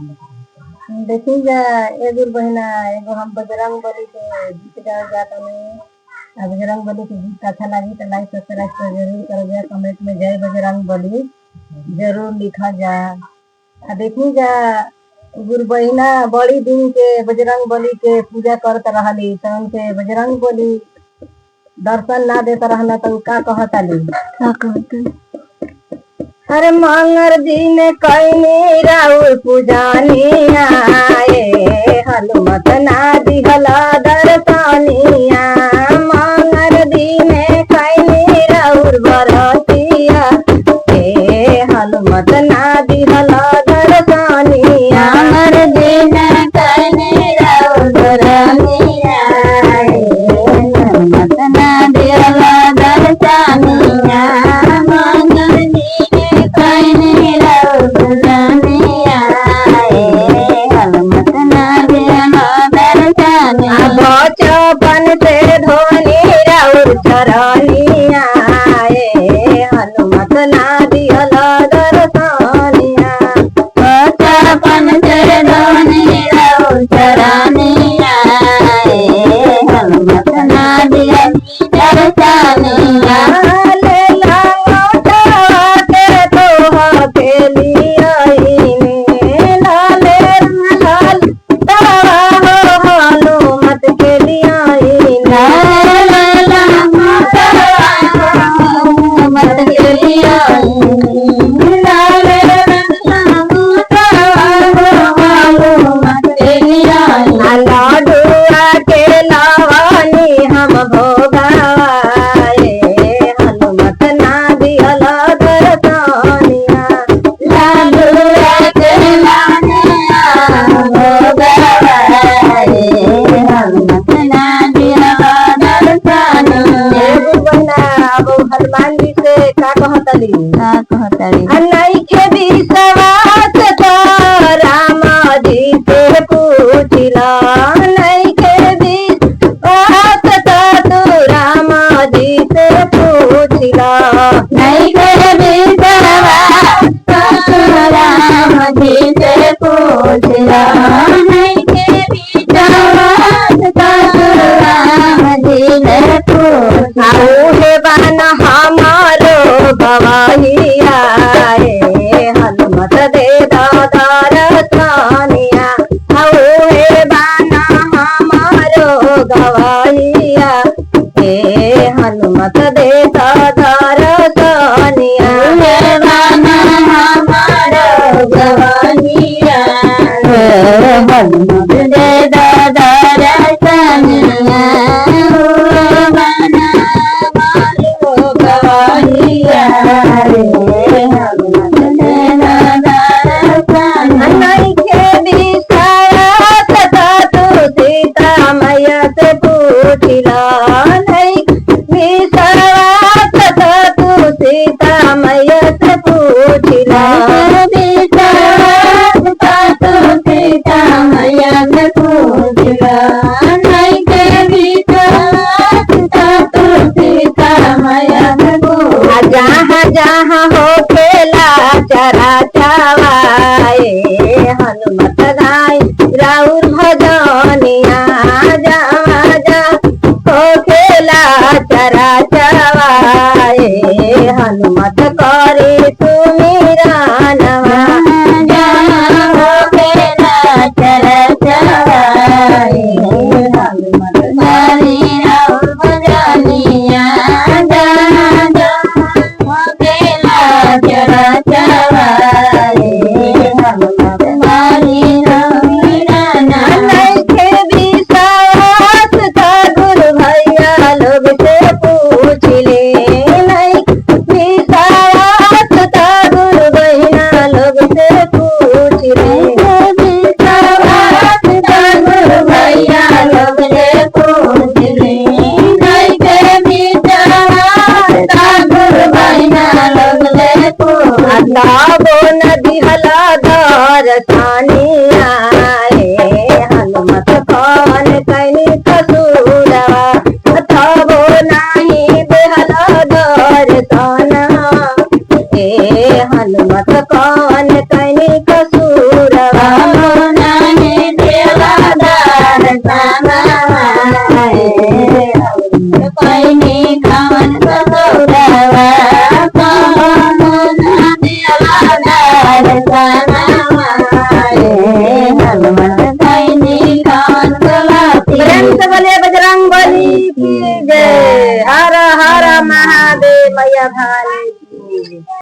देखी जा एगो बहिना एगो हम बजरंग बली के गीत गाए जाता नहीं। बजरंग बली के गीत अच्छा लगी तो लाइक सब्सक्राइब कर जरूर कर जा। कमेंट में जय बजरंग बली जरूर लिखा जा। देखी जा गुरु बहिना बड़ी दिन के बजरंग बली के पूजा करत रहली तो उनके बजरंग बली दर्शन ना देता रहना तो का कहता अरे मंगर दिन कैनी राउर पूजानिया हनुमत ना दिहला दर्शनिया। मंगर दिन कैनी राउर बरतिया हनुमत ना दिहला दर्शनिया। मंगर दिन कैनी राउर बरतिया हनुमत ना दिहला दर्शनिया। बचपन से धोनी राउर चरनिया हनुमत ना दिहला दर्शनिया। बचपन से धोनी राउर चरनिया हनुमत ना दिहला दर्शनिया। हनुमान जी से का कहतली नइखे विश्वास तो राम जी से पूछला। नइखे विश्वास तो तू राम जी से पूछला। नइखे विश्वास तो तू राम जी से पूछला। नइखे विश्वास तो तू राम जी से पूछला। हमारो गवाहिया हनुमत दे दर्शनिया। हे बाना हमारो गवाहिया हनुमत दे दर्शनिया। हे बाना हमारो गवाहिया हनुमत दे दर्शनिया। नइखे विश्वास तो तू सीता मैया से पूछला। विश्वास तो तू सीता मैया से पूछला। विश्वास तो तू सीता मैया से पूछला। नइखे विश्वास तो तू सीता मैया से पूछला। जहाँ जहाँ हो खेला चरा चवाए हनुमत गाय राउर भजनिया। जहाँ जहाँ हो खेला चरा चवाए हनुमत करे सुमिरनवा। जहाँ हो खेला चरा चवाए हनुमत करे राउर भजनिया। दर्शनिया हनुमत कौन कैनी कसूरवा थबो नाही बेहला दर्शना। हनुमत कौन कैनी कसूरवा दर्शन माए हनुमत सैनी कान गवाती प्रेम से बोलिए बजरंग बली की जय। हर हर महादेव मैया भानी की जय।